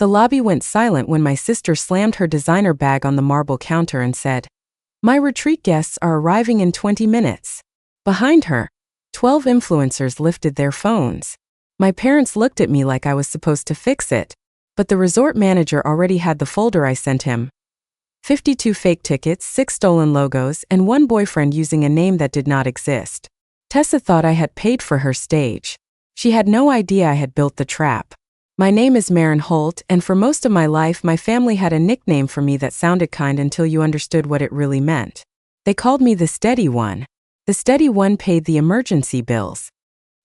The lobby went silent when my sister slammed her designer bag on the marble counter and said, "My retreat guests are arriving in 20 minutes. Behind her, 12 influencers lifted their phones. My parents looked at me like I was supposed to fix it, but the resort manager already had the folder I sent him. 52 fake tickets, 6 stolen logos, and 1 boyfriend using a name that did not exist. Tessa thought I had paid for her stage. She had no idea I had built the trap. My name is Maren Holt, and for most of my life my family had a nickname for me that sounded kind until you understood what it really meant. They called me the Steady One. The Steady One paid the emergency bills.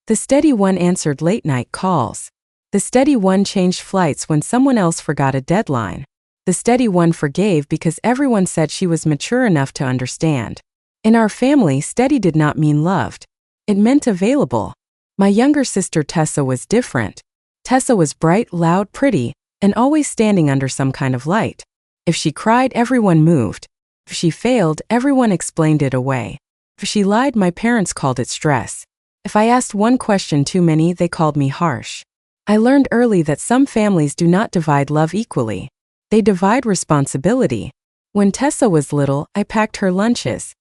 The Steady One answered late-night calls. The Steady One changed flights when someone else forgot a deadline. The Steady One forgave because everyone said she was mature enough to understand. In our family, steady did not mean loved. It meant available. My younger sister Tessa was different. Tessa was bright, loud, pretty, and always standing under some kind of light. If she cried, everyone moved. If she failed, everyone explained it away. If she lied, my parents called it stress. If I asked one question too many, they called me harsh. I learned early that some families do not divide love equally. They divide responsibility. When Tessa was little, I packed her lunches.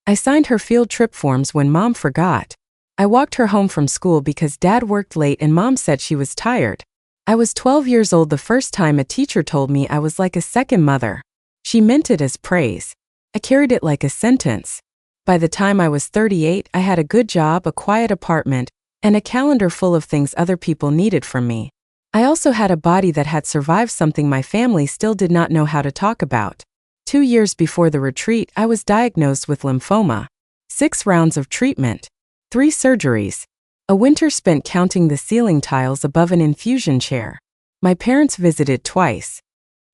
I signed her field trip forms when Mom forgot. I walked her home from school because Dad worked late and Mom said she was tired. I was 12 years old the first time a teacher told me I was like a second mother. She meant it as praise. I carried it like a sentence. By the time I was 38, I had a good job, a quiet apartment, and a calendar full of things other people needed from me. I also had a body that had survived something my family still did not know how to talk about. 2 years before the retreat, I was diagnosed with lymphoma. 6 rounds of treatment. 3 surgeries. A winter spent counting the ceiling tiles above an infusion chair. My parents visited twice.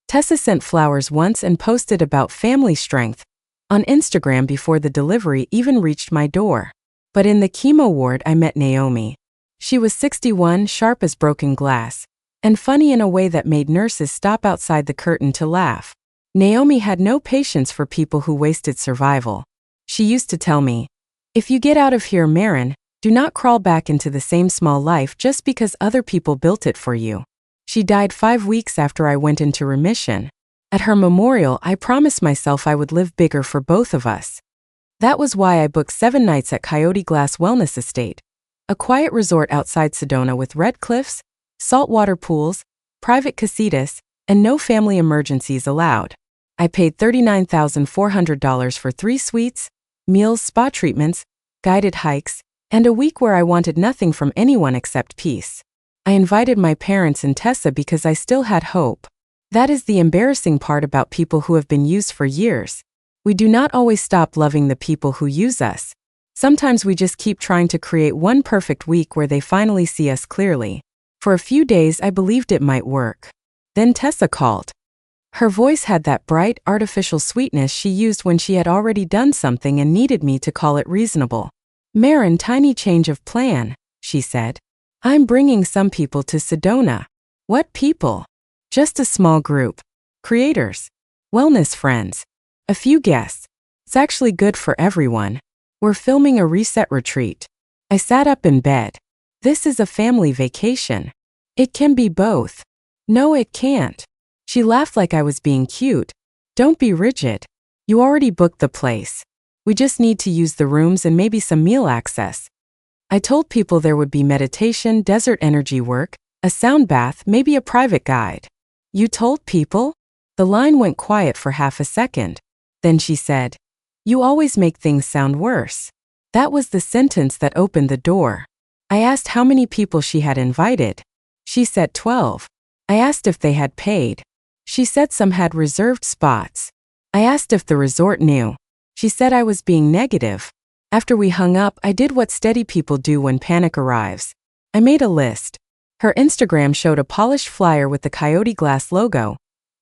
Tessa sent flowers once and posted about family strength on Instagram before the delivery even reached my door. But in the chemo ward I met Naomi. She was 61, sharp as broken glass, and funny in a way that made nurses stop outside the curtain to laugh. Naomi had no patience for people who wasted survival. She used to tell me, "If you get out of here, Maren, do not crawl back into the same small life just because other people built it for you." She died 5 weeks after I went into remission. At her memorial, I promised myself I would live bigger for both of us. That was why I booked 7 nights at Coyote Glass Wellness Estate, a quiet resort outside Sedona with red cliffs, saltwater pools, private casitas, and no family emergencies allowed. I paid $39,400 for 3 suites, meals, spa treatments, guided hikes, and a week where I wanted nothing from anyone except peace. I invited my parents and Tessa because I still had hope. That is the embarrassing part about people who have been used for years. We do not always stop loving the people who use us. Sometimes we just keep trying to create one perfect week where they finally see us clearly. For a few days I believed it might work. Then Tessa called. Her voice had that bright, artificial sweetness she used when she had already done something and needed me to call it reasonable. "Maren, tiny change of plan," she said. "I'm bringing some people to Sedona." "What people?" "Just a small group. Creators. Wellness friends. A few guests. It's actually good for everyone. We're filming a reset retreat." I sat up in bed. "This is a family vacation. It can be both." "No, it can't." She laughed like I was being cute. "Don't be rigid. You already booked the place. We just need to use the rooms and maybe some meal access." I told people there would be meditation, desert energy work, a sound bath, maybe a private guide. "You told people?" The line went quiet for half a second. Then she said, "You always make things sound worse." That was the sentence that opened the door. I asked how many people she had invited. She said 12. I asked if they had paid. She said some had reserved spots. I asked if the resort knew. She said I was being negative. After we hung up, I did what steady people do when panic arrives. I made a list. Her Instagram showed a polished flyer with the Coyote Glass logo,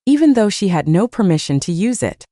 even though she had no permission to use it.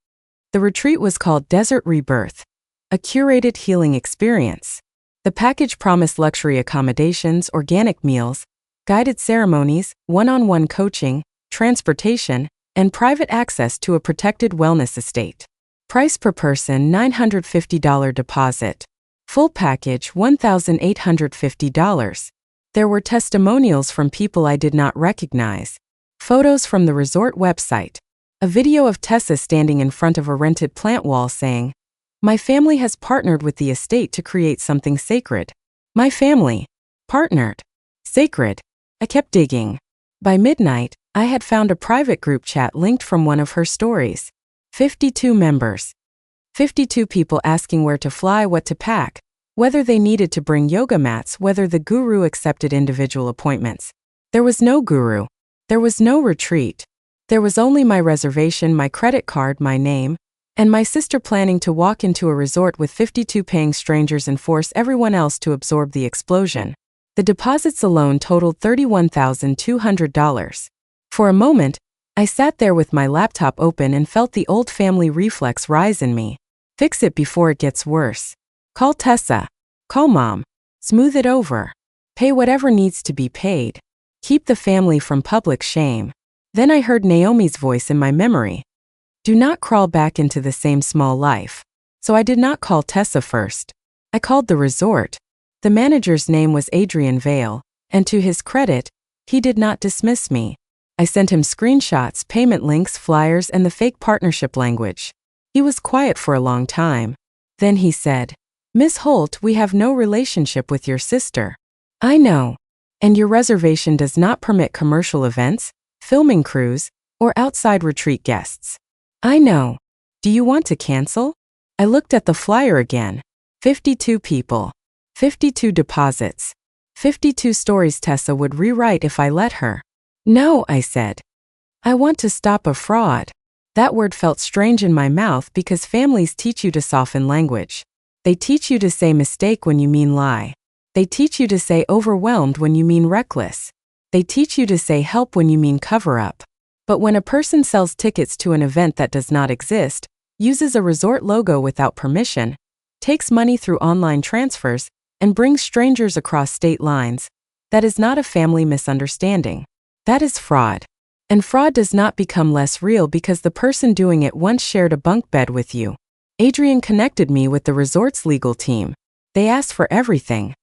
The retreat was called Desert Rebirth, a curated healing experience. The package promised luxury accommodations, organic meals, guided ceremonies, one-on-one coaching, transportation, and private access to a protected wellness estate. Price per person $950 deposit. Full package $1,850. There were testimonials from people I did not recognize. Photos from the resort website. A video of Tessa standing in front of a rented plant wall saying, "My family has partnered with the estate to create something sacred." My family. Partnered. Sacred. I kept digging. By midnight, I had found a private group chat linked from one of her stories. 52 members. 52 people asking where to fly, what to pack, whether they needed to bring yoga mats, whether the guru accepted individual appointments. There was no guru. There was no retreat. There was only my reservation, my credit card, my name, and my sister planning to walk into a resort with 52 paying strangers and force everyone else to absorb the explosion. The deposits alone totaled $31,200. For a moment, I sat there with my laptop open and felt the old family reflex rise in me. Fix it before it gets worse. Call Tessa. Call Mom. Smooth it over. Pay whatever needs to be paid. Keep the family from public shame. Then I heard Naomi's voice in my memory. Do not crawl back into the same small life. So I did not call Tessa first. I called the resort. The manager's name was Adrian Vale, and to his credit, he did not dismiss me. I sent him screenshots, payment links, flyers, and the fake partnership language. He was quiet for a long time. Then he said, "Miss Holt, we have no relationship with your sister." I know. And your reservation does not permit commercial events, filming crews, or outside retreat guests. I know. Do you want to cancel? I looked at the flyer again. 52 people. 52 deposits. 52 stories Tessa would rewrite if I let her. No, I said. I want to stop a fraud. That word felt strange in my mouth because families teach you to soften language. They teach you to say mistake when you mean lie. They teach you to say overwhelmed when you mean reckless. They teach you to say help when you mean cover up. But when a person sells tickets to an event that does not exist, uses a resort logo without permission, takes money through online transfers, and brings strangers across state lines, that is not a family misunderstanding. That is fraud. And fraud does not become less real because the person doing it once shared a bunk bed with you. Adrian connected me with the resort's legal team. They asked for everything.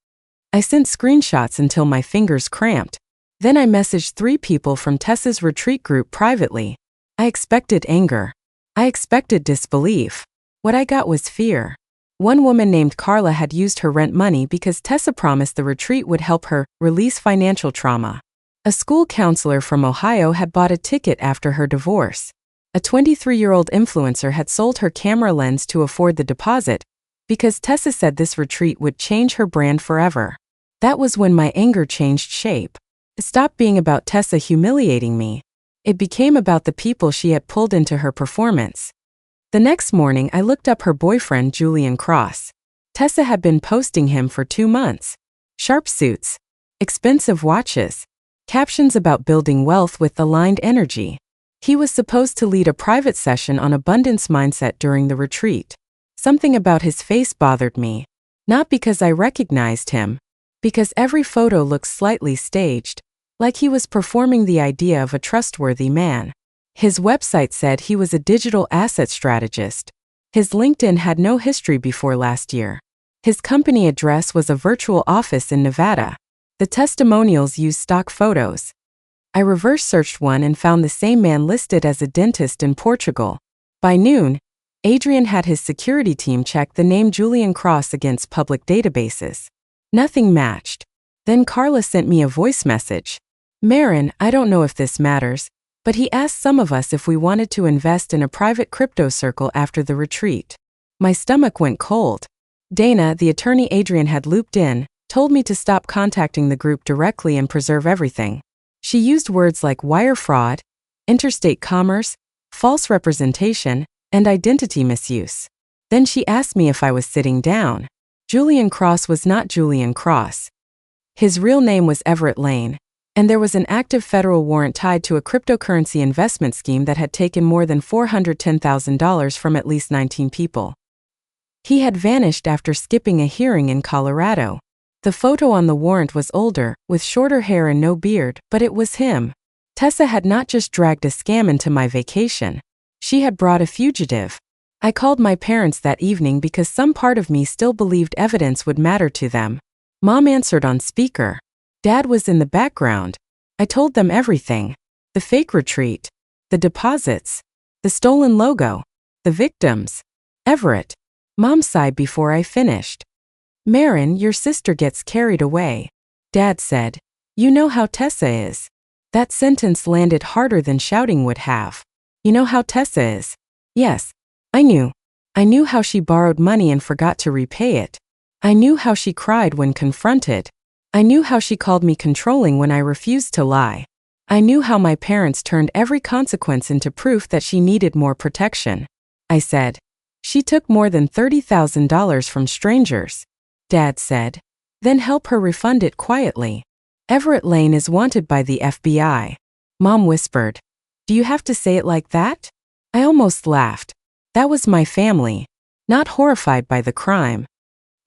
I sent screenshots until my fingers cramped. Then I messaged 3 people from Tessa's retreat group privately. I expected anger. I expected disbelief. What I got was fear. One woman named Carla had used her rent money because Tessa promised the retreat would help her release financial trauma. A school counselor from Ohio had bought a ticket after her divorce. A 23-year-old influencer had sold her camera lens to afford the deposit because Tessa said this retreat would change her brand forever. That was when my anger changed shape. It stopped being about Tessa humiliating me. It became about the people she had pulled into her performance. The next morning, I looked up her boyfriend, Julian Cross. Tessa had been posting him for 2 months. Sharp suits, expensive watches, captions about building wealth with aligned energy. He was supposed to lead a private session on abundance mindset during the retreat. Something about his face bothered me. Not because I recognized him, because every photo looked slightly staged, like he was performing the idea of a trustworthy man. His website said he was a digital asset strategist. His LinkedIn had no history before last year. His company address was a virtual office in Nevada. The testimonials used stock photos. I reverse searched one and found the same man listed as a dentist in Portugal. By noon, Adrian had his security team check the name Julian Cross against public databases. Nothing matched. Then Carla sent me a voice message. "Marin, I don't know if this matters, but he asked some of us if we wanted to invest in a private crypto circle after the retreat." My stomach went cold. Dana, the attorney Adrian had looped in, told me to stop contacting the group directly and preserve everything. She used words like wire fraud, interstate commerce, false representation, and identity misuse. Then she asked me if I was sitting down. Julian Cross was not Julian Cross. His real name was Everett Lane, and there was an active federal warrant tied to a cryptocurrency investment scheme that had taken more than $410,000 from at least 19 people. He had vanished after skipping a hearing in Colorado. The photo on the warrant was older, with shorter hair and no beard, but it was him. Tessa had not just dragged a scam into my vacation. She had brought a fugitive. I called my parents that evening because some part of me still believed evidence would matter to them. Mom answered on speaker. Dad was in the background. I told them everything. The fake retreat. The deposits. The stolen logo. The victims. Everett. Mom sighed before I finished. Marin, your sister gets carried away. Dad said. You know how Tessa is. That sentence landed harder than shouting would have. You know how Tessa is. Yes. I knew. I knew how she borrowed money and forgot to repay it. I knew how she cried when confronted. I knew how she called me controlling when I refused to lie. I knew how my parents turned every consequence into proof that she needed more protection. I said. She took more than $30,000 from strangers. Dad said. Then help her refund it quietly. Everett Lane is wanted by the FBI. Mom whispered. Do you have to say it like that? I almost laughed. That was my family. Not horrified by the crime.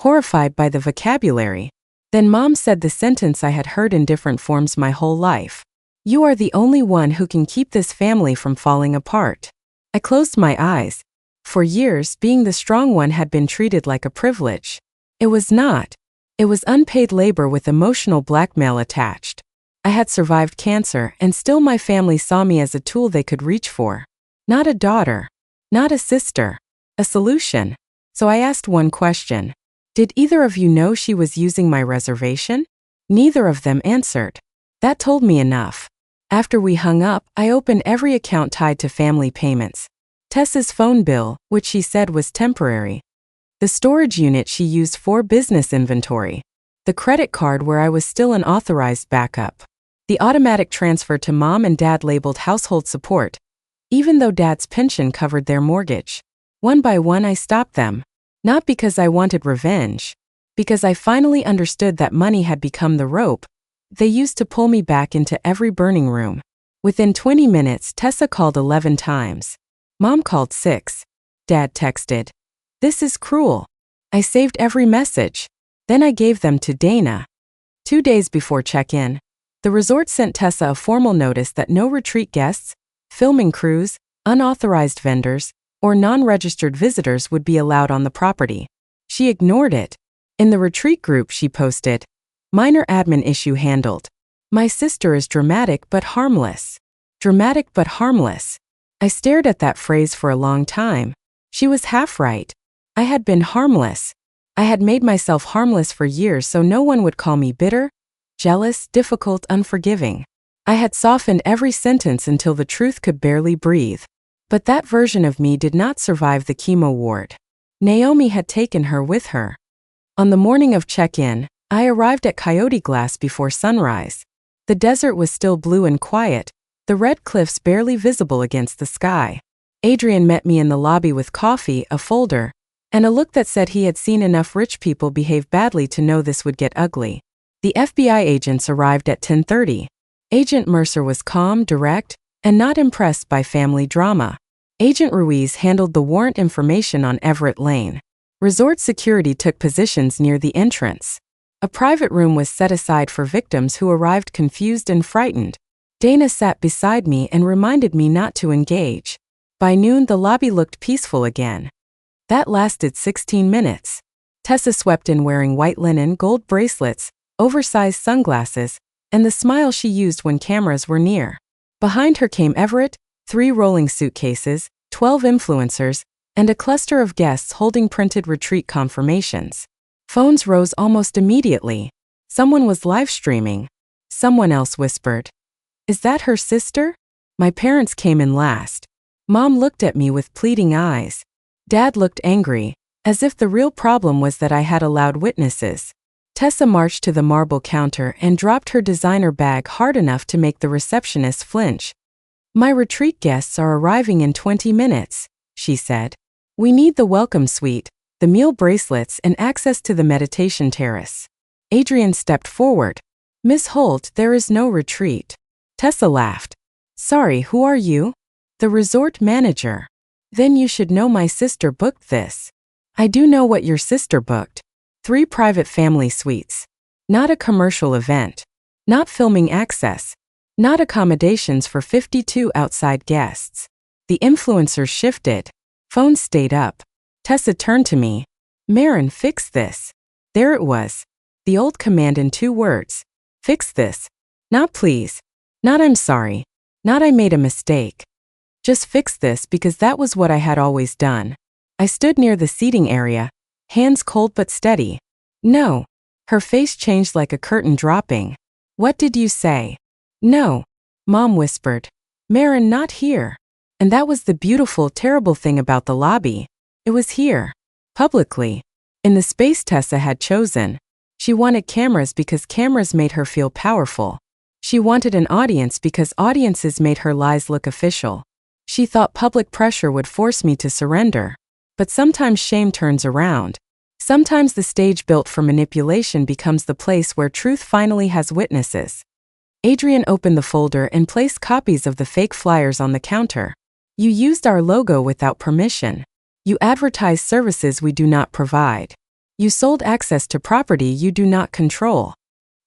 Horrified by the vocabulary. Then Mom said the sentence I had heard in different forms my whole life. You are the only one who can keep this family from falling apart. I closed my eyes. For years, being the strong one had been treated like a privilege. It was not. It was unpaid labor with emotional blackmail attached. I had survived cancer, and still my family saw me as a tool they could reach for. Not a daughter. Not a sister. A solution. So I asked one question. Did either of you know she was using my reservation? Neither of them answered. That told me enough. After we hung up, I opened every account tied to family payments. Tessa's phone bill, which she said was temporary. The storage unit she used for business inventory. The credit card where I was still an authorized backup. The automatic transfer to Mom and Dad labeled household support, even though Dad's pension covered their mortgage. One by one I stopped them. Not because I wanted revenge. Because I finally understood that money had become the rope they used to pull me back into every burning room. Within 20 minutes, Tessa called 11 times. Mom called 6. Dad texted. This is cruel. I saved every message. Then I gave them to Dana. 2 days before check-in, the resort sent Tessa a formal notice that no retreat guests, filming crews, unauthorized vendors, or non-registered visitors would be allowed on the property. She ignored it. In the retreat group she posted, minor admin issue handled. My sister is dramatic but harmless. Dramatic but harmless. I stared at that phrase for a long time. She was half right. I had been harmless. I had made myself harmless for years so no one would call me bitter, jealous, difficult, unforgiving. I had softened every sentence until the truth could barely breathe. But that version of me did not survive the chemo ward. Naomi had taken her with her. On the morning of check-in, I arrived at Coyote Glass before sunrise. The desert was still blue and quiet, the red cliffs barely visible against the sky. Adrian met me in the lobby with coffee, a folder, and a look that said he had seen enough rich people behave badly to know this would get ugly. The FBI agents arrived at 10:30. Agent Mercer was calm, direct, and not impressed by family drama. Agent Ruiz handled the warrant information on Everett Lane. Resort security took positions near the entrance. A private room was set aside for victims who arrived confused and frightened. Dana sat beside me and reminded me not to engage. By noon, the lobby looked peaceful again. That lasted 16 minutes. Tessa swept in wearing white linen, gold bracelets, oversized sunglasses, and the smile she used when cameras were near. Behind her came Everett, 3 rolling suitcases, 12 influencers, and a cluster of guests holding printed retreat confirmations. Phones rose almost immediately. Someone was live streaming. Someone else whispered, "Is that her sister?" My parents came in last. Mom looked at me with pleading eyes. Dad looked angry, as if the real problem was that I had allowed witnesses. Tessa marched to the marble counter and dropped her designer bag hard enough to make the receptionist flinch. "My retreat guests are arriving in 20 minutes, she said. "We need the welcome suite, the meal bracelets, and access to the meditation terrace." Adrian stepped forward. "Miss Holt, there is no retreat." Tessa laughed. "Sorry, who are you?" "The resort manager." "Then you should know my sister booked this." "I do know what your sister booked. 3 private family suites. Not a commercial event. Not filming access. Not accommodations for 52 outside guests." The influencers shifted. Phones stayed up. Tessa turned to me. "Marin, fix this." There it was. The old command in 2 words. Fix this. Not please. Not I'm sorry. Not I made a mistake. Just fix this because that was what I had always done. I stood near the seating area, hands cold but steady. No. Her face changed like a curtain dropping. What did you say? No. Mom whispered. Marin, not here. And that was the beautiful, terrible thing about the lobby. It was here. Publicly. In the space Tessa had chosen. She wanted cameras because cameras made her feel powerful. She wanted an audience because audiences made her lies look official. She thought public pressure would force me to surrender. But sometimes shame turns around. Sometimes the stage built for manipulation becomes the place where truth finally has witnesses. Adrian opened the folder and placed copies of the fake flyers on the counter. You used our logo without permission. You advertised services we do not provide. You sold access to property you do not control.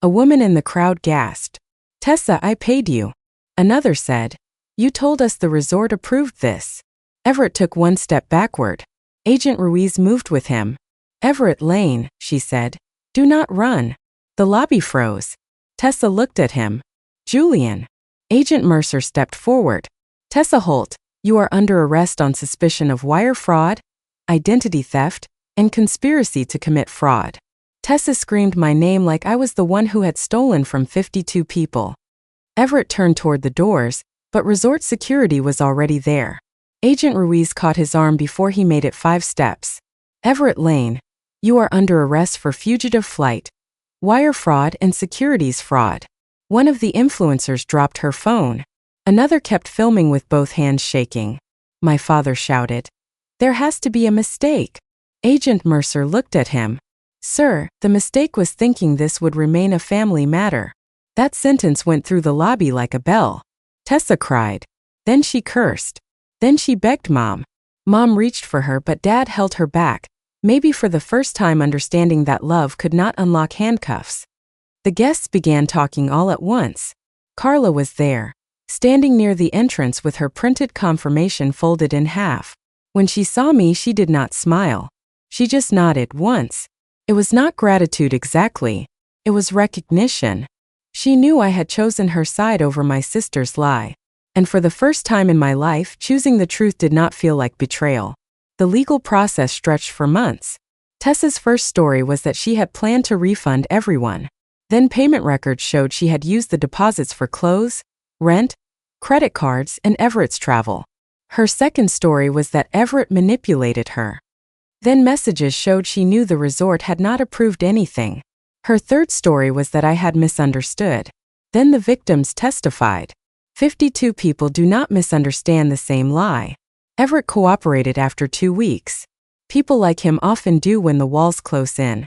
A woman in the crowd gasped. Tessa, I paid you. Another said. You told us the resort approved this. Everett took one step backward. Agent Ruiz moved with him. Everett Lane, she said. Do not run. The lobby froze. Tessa looked at him. Julian. Agent Mercer stepped forward. Tessa Holt, you are under arrest on suspicion of wire fraud, identity theft, and conspiracy to commit fraud. Tessa screamed my name like I was the one who had stolen from 52 people. Everett turned toward the doors, but resort security was already there. Agent Ruiz caught his arm before he made it 5 steps. Everett Lane, you are under arrest for fugitive flight, wire fraud, and securities fraud. One of the influencers dropped her phone. Another kept filming with both hands shaking. My father shouted. There has to be a mistake. Agent Mercer looked at him. Sir, the mistake was thinking this would remain a family matter. That sentence went through the lobby like a bell. Tessa cried. Then she cursed. Then she begged Mom. Mom reached for her but Dad held her back, maybe for the first time understanding that love could not unlock handcuffs. The guests began talking all at once. Carla was there, standing near the entrance with her printed confirmation folded in half. When she saw me, she did not smile. She just nodded once. It was not gratitude exactly. It was recognition. She knew I had chosen her side over my sister's lie. And for the first time in my life, choosing the truth did not feel like betrayal. The legal process stretched for months. Tessa's first story was that she had planned to refund everyone. Then payment records showed she had used the deposits for clothes, rent, credit cards, and Everett's travel. Her second story was that Everett manipulated her. Then messages showed she knew the resort had not approved anything. Her third story was that I had misunderstood. Then the victims testified. 52 people do not misunderstand the same lie. Everett cooperated after 2 weeks. People like him often do when the walls close in.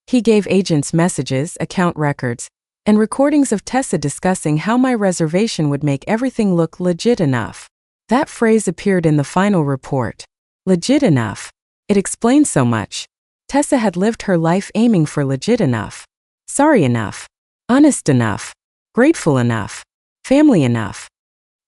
He gave agents messages, account records, and recordings of Tessa discussing how my reservation would make everything look legit enough. That phrase appeared in the final report. Legit enough. It explained so much. Tessa had lived her life aiming for legit enough. Sorry enough. Honest enough. Grateful enough. Family enough.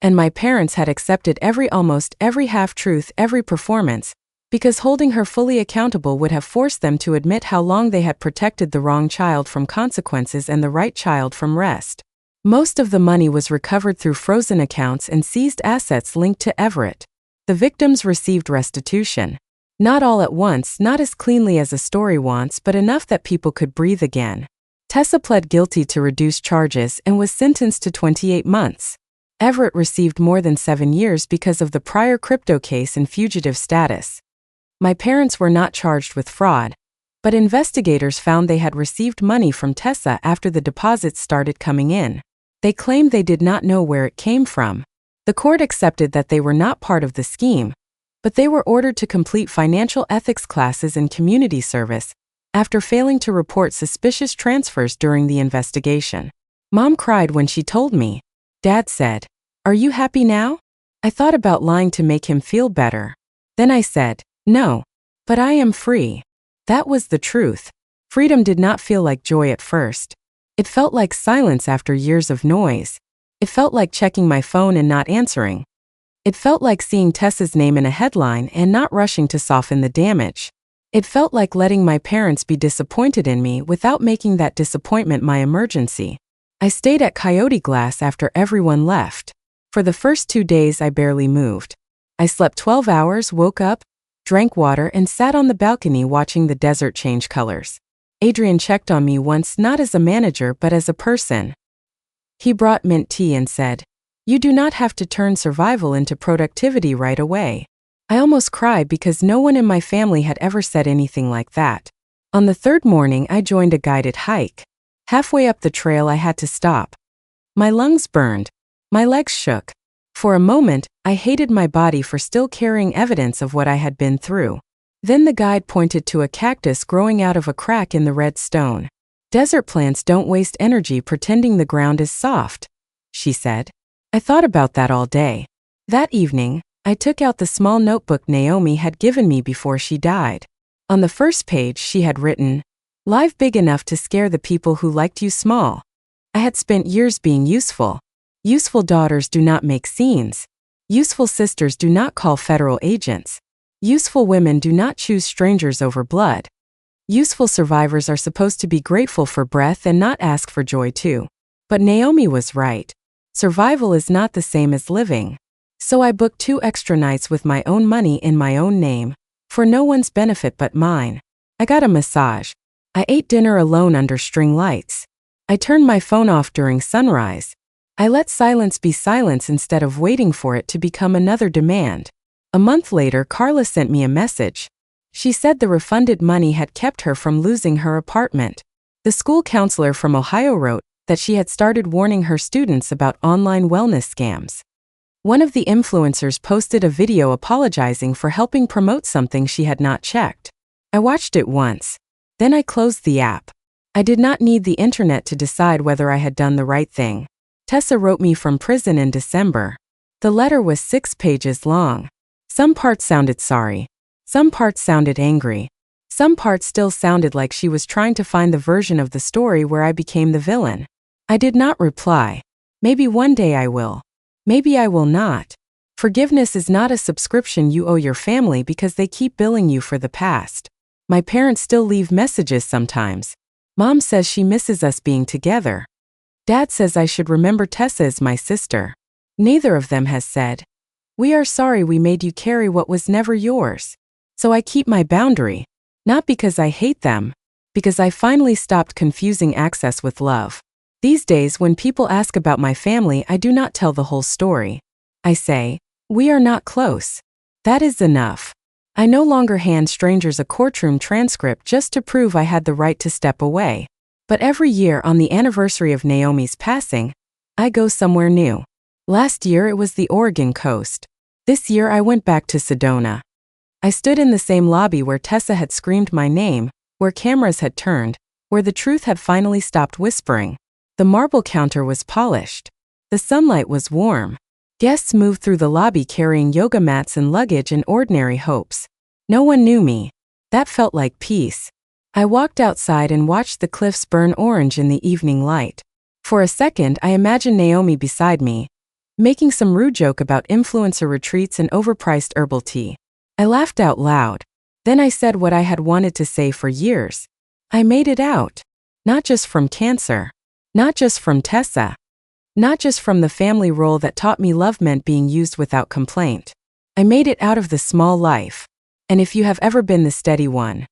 And my parents had accepted almost every half-truth, every performance, because holding her fully accountable would have forced them to admit how long they had protected the wrong child from consequences and the right child from rest. Most of the money was recovered through frozen accounts and seized assets linked to Everett. The victims received restitution. Not all at once, not as cleanly as a story wants, but enough that people could breathe again. Tessa pled guilty to reduced charges and was sentenced to 28 months. Everett received more than 7 years because of the prior crypto case and fugitive status. My parents were not charged with fraud, but investigators found they had received money from Tessa after the deposits started coming in. They claimed they did not know where it came from. The court accepted that they were not part of the scheme, but they were ordered to complete financial ethics classes and community service after failing to report suspicious transfers during the investigation. Mom cried when she told me. Dad said, "Are you happy now?" I thought about lying to make him feel better. Then I said, "No, but I am free." That was the truth. Freedom did not feel like joy at first. It felt like silence after years of noise. It felt like checking my phone and not answering. It felt like seeing Tessa's name in a headline and not rushing to soften the damage. It felt like letting my parents be disappointed in me without making that disappointment my emergency. I stayed at Coyote Glass after everyone left. For the first 2 days, I barely moved. I slept 12 hours, woke up, drank water, and sat on the balcony watching the desert change colors. Adrian checked on me once, not as a manager but as a person. He brought mint tea and said, "You do not have to turn survival into productivity right away." I almost cried because no one in my family had ever said anything like that. On the third morning, I joined a guided hike. Halfway up the trail, I had to stop. My lungs burned. My legs shook. For a moment, I hated my body for still carrying evidence of what I had been through. Then the guide pointed to a cactus growing out of a crack in the red stone. "Desert plants don't waste energy pretending the ground is soft," she said. I thought about that all day. That evening, I took out the small notebook Naomi had given me before she died. On the first page, she had written, "Live big enough to scare the people who liked you small." I had spent years being useful. Useful daughters do not make scenes. Useful sisters do not call federal agents. Useful women do not choose strangers over blood. Useful survivors are supposed to be grateful for breath and not ask for joy too. But Naomi was right. Survival is not the same as living. So I booked 2 extra nights with my own money in my own name, for no one's benefit but mine. I got a massage. I ate dinner alone under string lights. I turned my phone off during sunrise. I let silence be silence instead of waiting for it to become another demand. A month later, Carla sent me a message. She said the refunded money had kept her from losing her apartment. The school counselor from Ohio wrote that she had started warning her students about online wellness scams. One of the influencers posted a video apologizing for helping promote something she had not checked. I watched it once. Then I closed the app. I did not need the internet to decide whether I had done the right thing. Tessa wrote me from prison in December. The letter was 6 pages long. Some parts sounded sorry. Some parts sounded angry. Some parts still sounded like she was trying to find the version of the story where I became the villain. I did not reply. Maybe one day I will. Maybe I will not. Forgiveness is not a subscription you owe your family because they keep billing you for the past. My parents still leave messages sometimes. Mom says she misses us being together. Dad says I should remember Tessa is my sister. Neither of them has said, "We are sorry we made you carry what was never yours." So I keep my boundary. Not because I hate them, because I finally stopped confusing access with love. These days, when people ask about my family, I do not tell the whole story. I say, "We are not close." That is enough. I no longer hand strangers a courtroom transcript just to prove I had the right to step away. But every year on the anniversary of Naomi's passing, I go somewhere new. Last year it was the Oregon coast. This year I went back to Sedona. I stood in the same lobby where Tessa had screamed my name, where cameras had turned, where the truth had finally stopped whispering. The marble counter was polished. The sunlight was warm. Guests moved through the lobby carrying yoga mats and luggage in ordinary hopes. No one knew me. That felt like peace. I walked outside and watched the cliffs burn orange in the evening light. For a second, I imagined Naomi beside me, making some rude joke about influencer retreats and overpriced herbal tea. I laughed out loud. Then I said what I had wanted to say for years. I made it out. Not just from cancer. Not just from Tessa. Not just from the family role that taught me love meant being used without complaint. I made it out of the small life. And if you have ever been the steady one,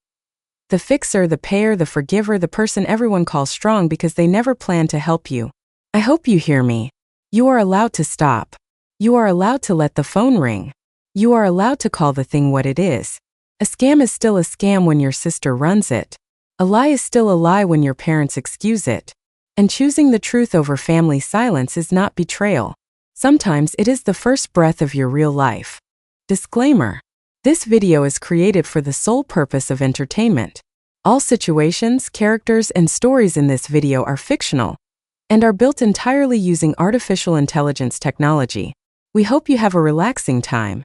the fixer, the payer, the forgiver, the person everyone calls strong because they never plan to help you, I hope you hear me. You are allowed to stop. You are allowed to let the phone ring. You are allowed to call the thing what it is. A scam is still a scam when your sister runs it. A lie is still a lie when your parents excuse it. And choosing the truth over family silence is not betrayal. Sometimes it is the first breath of your real life. Disclaimer. This video is created for the sole purpose of entertainment. All situations, characters, and stories in this video are fictional and are built entirely using artificial intelligence technology. We hope you have a relaxing time.